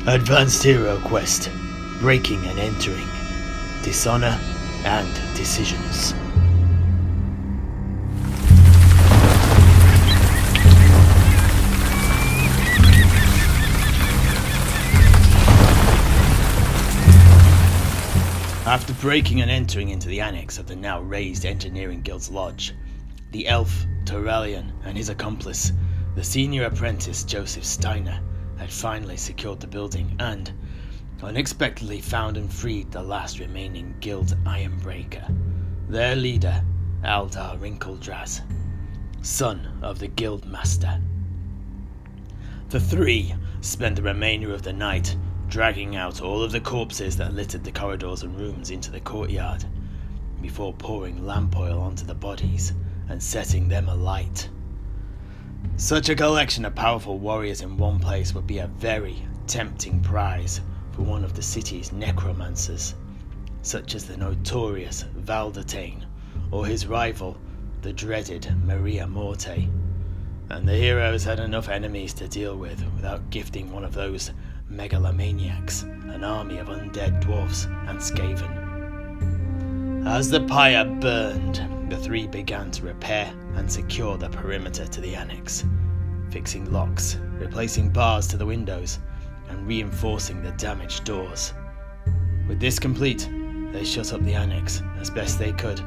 Advanced Heroquest, breaking and entering, Dishonour and decisions. After breaking and entering into the Annex of the now raised Engineering Guild's lodge, the elf Torallion and his accomplice, the senior apprentice Joseph Steiner, had finally secured the building and unexpectedly found and freed the last remaining guild ironbreaker, their leader, Aldar Rinkeldraz, son of the guild master. The three spent the remainder of the night dragging out all of the corpses that littered the corridors and rooms into the courtyard, before pouring lamp oil onto the bodies and setting them alight. Such a collection of powerful warriors in one place would be a very tempting prize for one of the city's necromancers, such as the notorious Valdatane, or his rival, the dreaded Maria Morte. And the heroes had enough enemies to deal with without gifting one of those megalomaniacs an army of undead dwarfs and Skaven. As the pyre burned, the three began to repair and secure the perimeter to the Annex, fixing locks, replacing bars to the windows, and reinforcing the damaged doors. With this complete, they shut up the Annex as best they could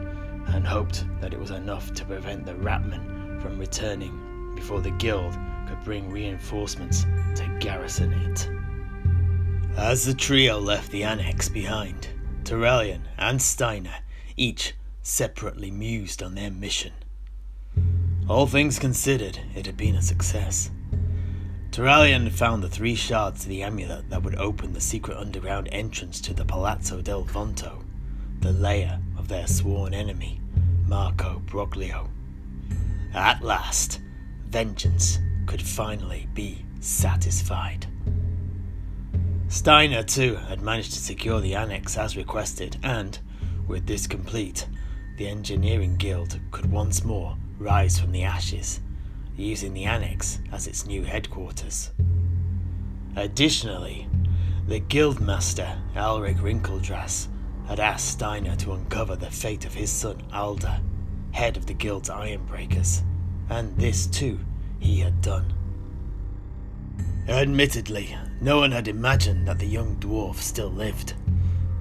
and hoped that it was enough to prevent the Ratmen from returning before the guild could bring reinforcements to garrison it. As the trio left the Annex behind, Torallion and Steiner each separately mused on their mission. All things considered, it had been a success. Torallion found the 3 shards to the amulet that would open the secret underground entrance to the Palazzo del Vonto, the lair of their sworn enemy, Marco Broglio. At last, vengeance could finally be satisfied. Steiner, too, had managed to secure the Annex as requested, and, with this complete, the Engineering Guild could once more rise from the ashes, using the Annex as its new headquarters. Additionally, the Guildmaster Alric Rinkeldraz had asked Steiner to uncover the fate of his son Alda, head of the Guild's Ironbreakers, and this too he had done. Admittedly, no one had imagined that the young dwarf still lived,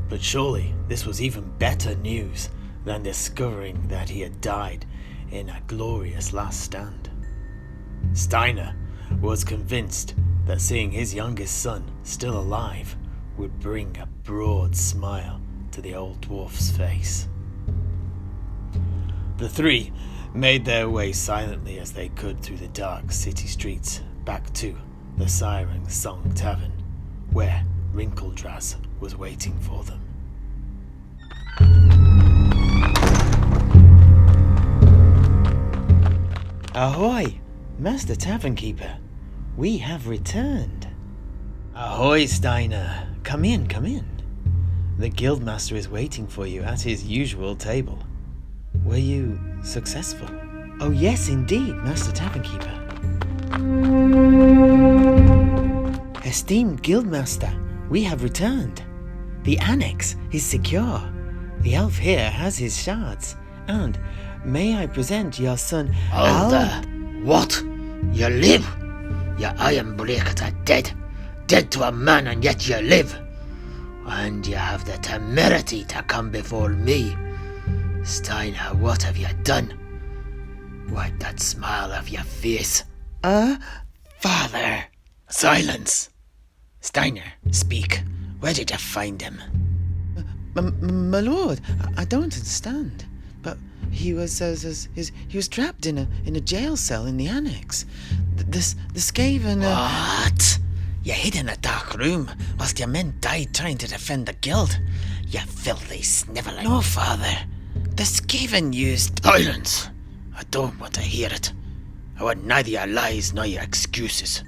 but surely this was even better news than discovering that he had died in a glorious last stand. Steiner was convinced that seeing his youngest son still alive would bring a broad smile to the old dwarf's face. The three made their way silently as they could through the dark city streets back to the Siren Song Tavern, where Rinkeldraz was waiting for them. Ahoy, Master Tavern Keeper. We have returned. Ahoy, Steiner. Come in, come in. The Guildmaster is waiting for you at his usual table. Were you successful? Oh yes, indeed, Master Tavern Keeper. Esteemed Guildmaster, we have returned. The Annex is secure. The elf here has his shards, and may I present your son Alda? What? You live? Your ironbreakers are dead. Dead to a man, and yet you live. And you have the temerity to come before me. Steiner, what have you done? Wipe that smile off your face. Father. Silence. Steiner, speak. Where did you find him? My lord, I don't understand. But he was he was trapped in a jail cell in the Annex. The Skaven. What? You hid in a dark room whilst your men died trying to defend the guild. You filthy sniveling. No, father. The Skaven used. Silence! I don't want to hear it. I want neither your lies nor your excuses.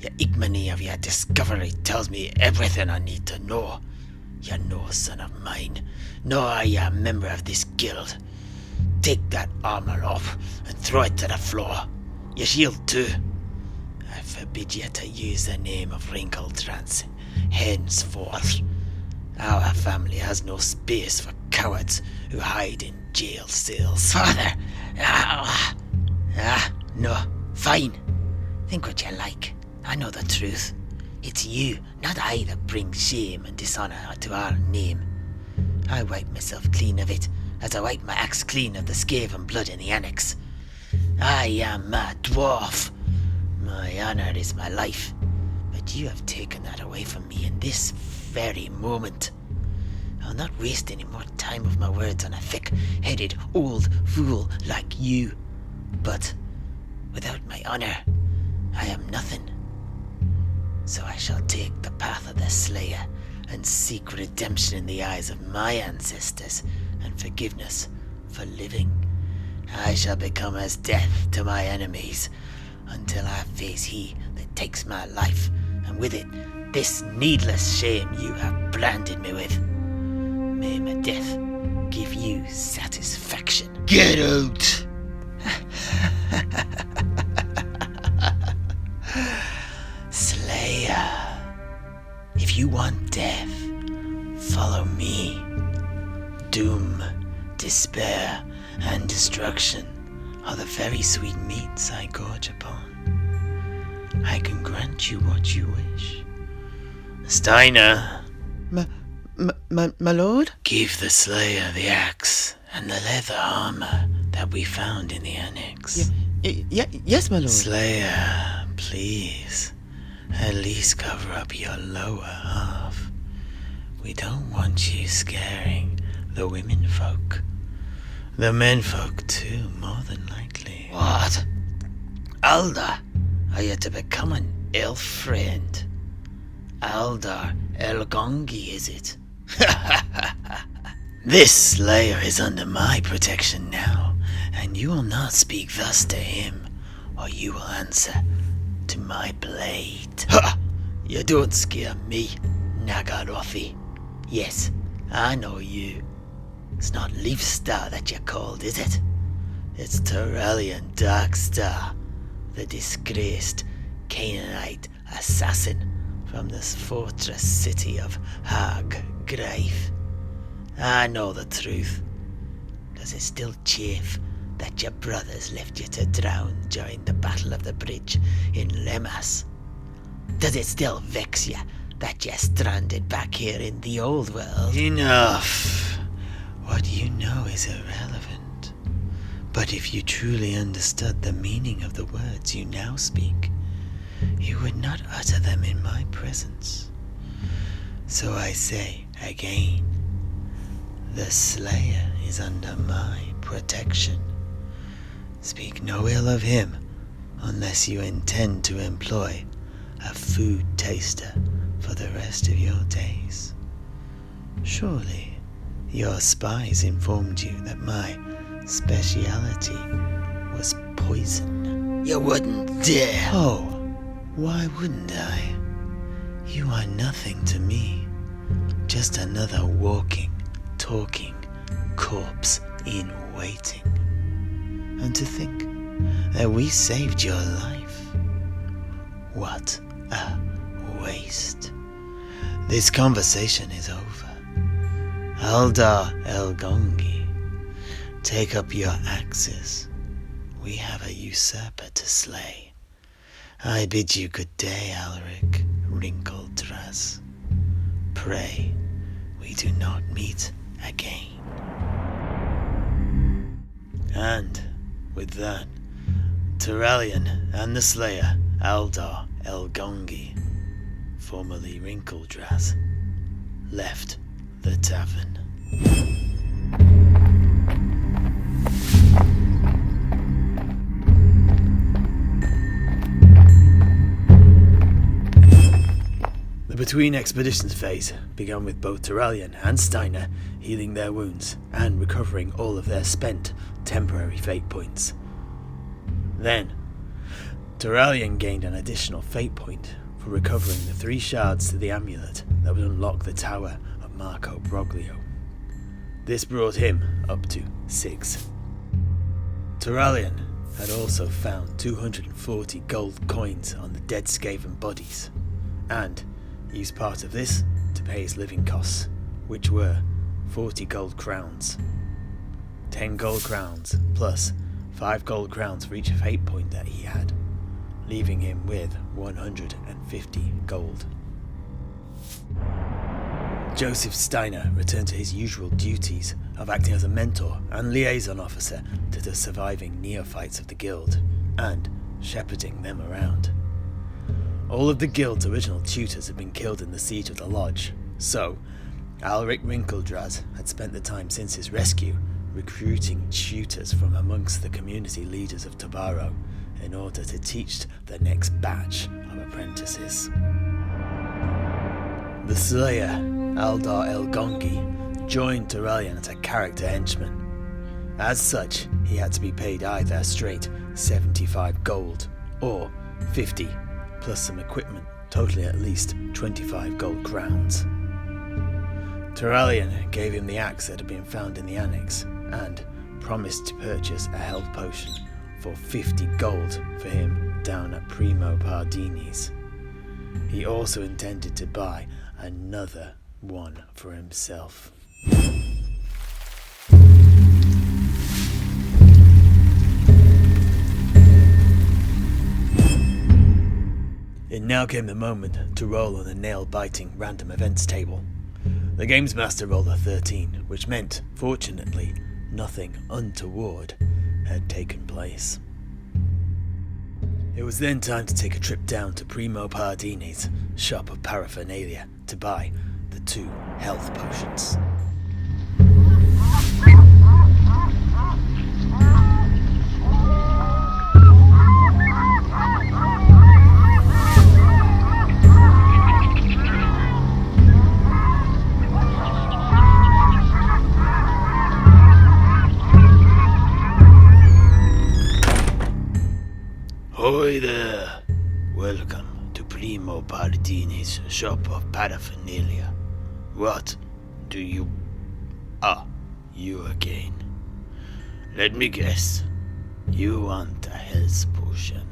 Your ignominy of your discovery tells me everything I need to know. You're no son of mine, nor are you a member of this guild. Take that armor off and throw it to the floor. Your shield too. I forbid you to use the name of Rinkeldraz henceforth, our family has no space for cowards who hide in jail cells. Father! No. Fine. Think what you like. I know the truth. It's you, not I, that brings shame and dishonour to our name. I wipe myself clean of it, as I wipe my axe clean of the Skaven blood in the Annex. I am a dwarf. My honour is my life, but you have taken that away from me in this very moment. I'll not waste any more time with my words on a thick-headed old fool like you. But without my honour, I am nothing. So I shall take the path of the Slayer and seek redemption in the eyes of my ancestors and forgiveness for living. I shall become as death to my enemies until I face he that takes my life, and with it this needless shame you have branded me with. May my death give you satisfaction. Get out! Slayer, if you want death, follow me. Doom, despair, and destruction are the very sweet meats I gorge upon. I can grant you what you wish. Steiner, My lord? give the Slayer the axe and the leather armor that we found in the Annex. Yes, my lord. Slayer, please, at least cover up your lower half. We don't want you scaring the women folk. The men folk too, more than likely. What? Aldar, are you to become an elf friend? Aldar Elgongi, is it? This Slayer is under my protection now, and you will not speak thus to him, or you will answer to my blade. Ha! You don't scare me, Nagarothi. Yes, I know you. It's not Leafstar that you're called, is it? It's Torallion Darkstar, the disgraced Canaanite assassin from this fortress city of Hag-Graith. I know the truth. Does it still chafe that your brothers left you to drown during the Battle of the Bridge in Lemas? Does it still vex you that you're stranded back here in the old world? Enough. What you know is irrelevant. But if you truly understood the meaning of the words you now speak, you would not utter them in my presence. So I say again, the Slayer is under my protection. Speak no ill of him, unless you intend to employ a food taster for the rest of your days. Surely, your spies informed you that my speciality was poison. You wouldn't dare! Oh, why wouldn't I? You are nothing to me. Just another walking, talking corpse in waiting. And to think that we saved your life. What a waste. This conversation is over. Aldar Elgongi, take up your axes. We have a usurper to slay. I bid you good day, Alric, wrinkled Draz. Pray we do not meet again. And with that, Torallion and the Slayer, Aldar Elgongi, formerly Wrinkledraz, left the tavern. The Between Expeditions phase began with both Torallion and Steiner healing their wounds and recovering all of their spent temporary fate points. Then, Torallion gained an additional fate point for recovering the 3 shards to the amulet that would unlock the tower of Marco Broglio. This brought him up to 6. Torallion had also found 240 gold coins on the dead Skaven bodies, and He used part of this to pay his living costs, which were 40 gold crowns. 10 gold crowns plus 5 gold crowns for each fate point that he had, leaving him with 150 gold. Joseph Steiner returned to his usual duties of acting as a mentor and liaison officer to the surviving neophytes of the guild, and shepherding them around. All of the guild's original tutors had been killed in the siege of the lodge, so Alric Wrinkledraz had spent the time since his rescue recruiting tutors from amongst the community leaders of Tabaro in order to teach the next batch of apprentices. The Slayer, Aldar El Gongi, joined Torallion as a character henchman. As such, he had to be paid either straight 75 gold or 50, plus some equipment, totaling at least 25 gold crowns. Torallion gave him the axe that had been found in the Annex and promised to purchase a health potion for 50 gold for him down at Primo Pardini's. He also intended to buy another one for himself. It now came the moment to roll on the nail-biting random events table. The Games Master rolled a 13, which meant, fortunately, nothing untoward had taken place. It was then time to take a trip down to Primo Pardini's shop of paraphernalia to buy the 2 health potions. Ahoy there! Welcome to Primo Pardini's shop of paraphernalia. What do you... you again. Let me guess. You want a health potion.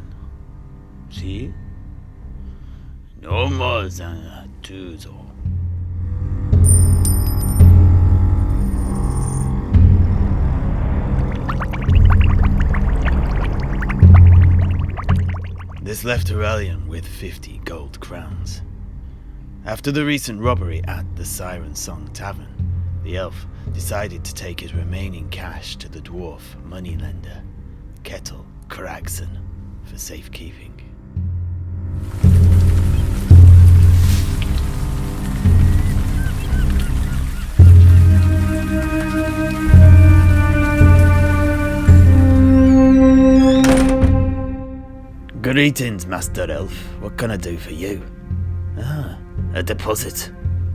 See? No more than a 2 though. This left Torallion with 50 gold crowns. After the recent robbery at the Siren Song Tavern, the elf decided to take his remaining cash to the dwarf moneylender, Kettle Cragson, for safekeeping. Greetings, Master Elf. What can I do for you? A deposit.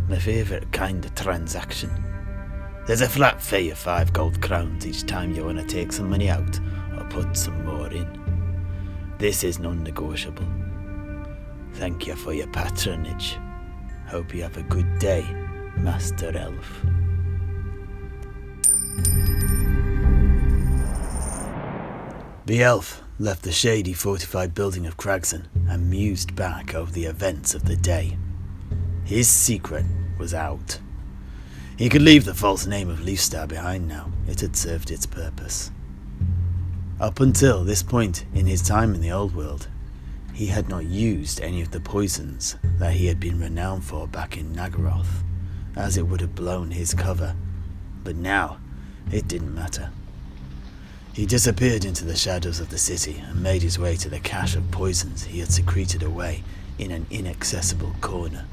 My favourite kind of transaction. There's a flat fee of 5 gold crowns each time you want to take some money out or put some more in. This is non-negotiable. Thank you for your patronage. Hope you have a good day, Master Elf. The elf left the shady fortified building of Cragson and mused back over the events of the day. His secret was out. He could leave the false name of Leafstar behind now. It had served its purpose. Up until this point in his time in the old world, he had not used any of the poisons that he had been renowned for back in Nagaroth, as it would have blown his cover. But now, it didn't matter. He disappeared into the shadows of the city and made his way to the cache of poisons he had secreted away in an inaccessible corner.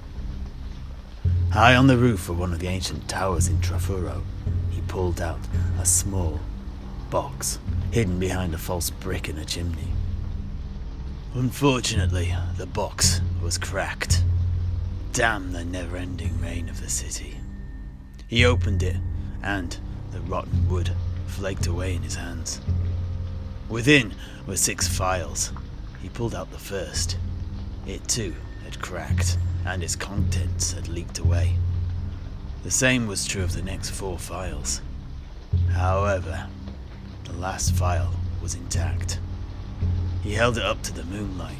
High on the roof of one of the ancient towers in Trafuro, he pulled out a small box hidden behind a false brick in a chimney. Unfortunately, the box was cracked. Damn the never-ending rain of the city. He opened it, and the rotten wood flaked away in his hands. Within were 6 files. He pulled out the first. It too had cracked, and its contents had leaked away. The same was true of the next 4 files. However, the last file was intact. He held it up to the moonlight.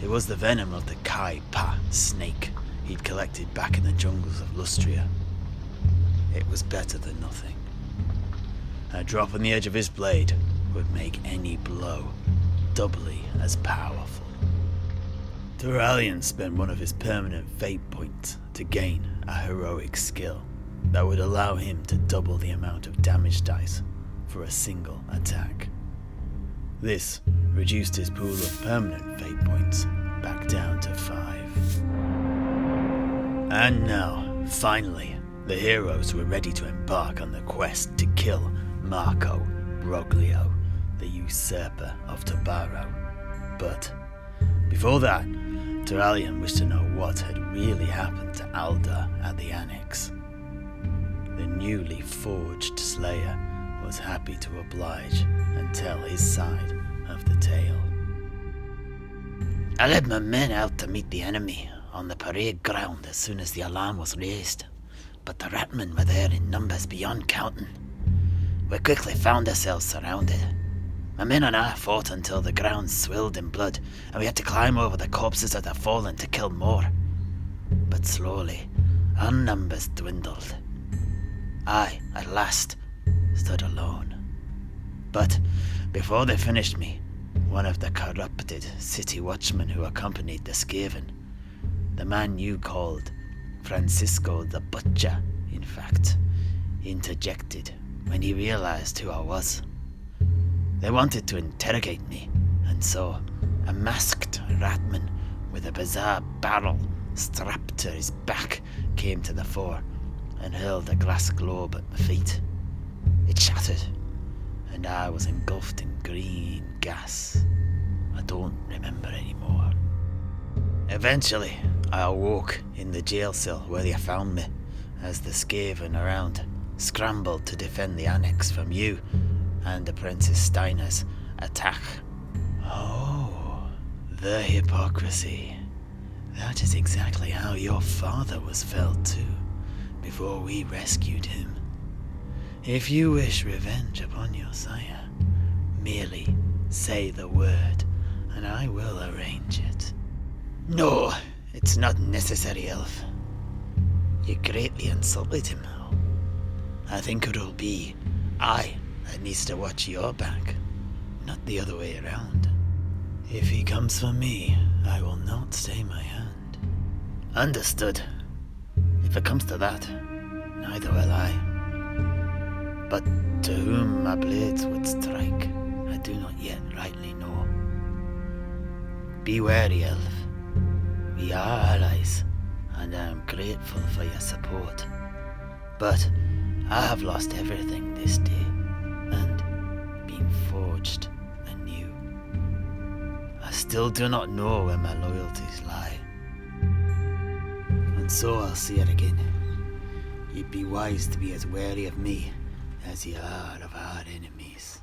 It was the venom of the Kai Pa snake, he'd collected back in the jungles of Lustria. It was better than nothing. A drop on the edge of his blade would make any blow doubly as powerful. Torallion spent one of his permanent fate points to gain a heroic skill that would allow him to double the amount of damage dice for a single attack. This reduced his pool of permanent fate points back down to 5. And now, finally, the heroes were ready to embark on the quest to kill Marco Broglio, the usurper of Tobaro. But before that, Torallion wished to know what had really happened to Aldar at the Annex. The newly forged Slayer was happy to oblige and tell his side of the tale. I led my men out to meet the enemy on the parade ground as soon as the alarm was raised, but the Ratmen were there in numbers beyond counting. We quickly found ourselves surrounded. My men and I fought until the ground swilled in blood, and we had to climb over the corpses that had fallen to kill more. But slowly, our numbers dwindled. I, at last, stood alone. But before they finished me, one of the corrupted city watchmen who accompanied the Skaven, the man you called Francisco the Butcher, in fact, interjected when he realized who I was. They wanted to interrogate me, and so a masked ratman with a bizarre barrel strapped to his back came to the fore and hurled a glass globe at my feet. It shattered, and I was engulfed in green gas. I don't remember anymore. Eventually, I awoke in the jail cell where they found me, as the Skaven around scrambled to defend the Annex from you and Apprentice Steiner's attack. Oh, the hypocrisy. That is exactly how your father was felt too, before we rescued him. If you wish revenge upon your sire, merely say the word, and I will arrange it. No, it's not necessary, Elf. You greatly insulted him. I think it'll be I that needs to watch your back, not the other way around. If he comes for me, I will not stay my hand. Understood. If it comes to that, neither will I. But to whom my blades would strike, I do not yet rightly know. Be wary, Elf. We are allies, and I am grateful for your support. But I have lost everything this day, and been forged anew. I still do not know where my loyalties lie. And so I'll say it again. You'd be wise to be as wary of me as you are of our enemies.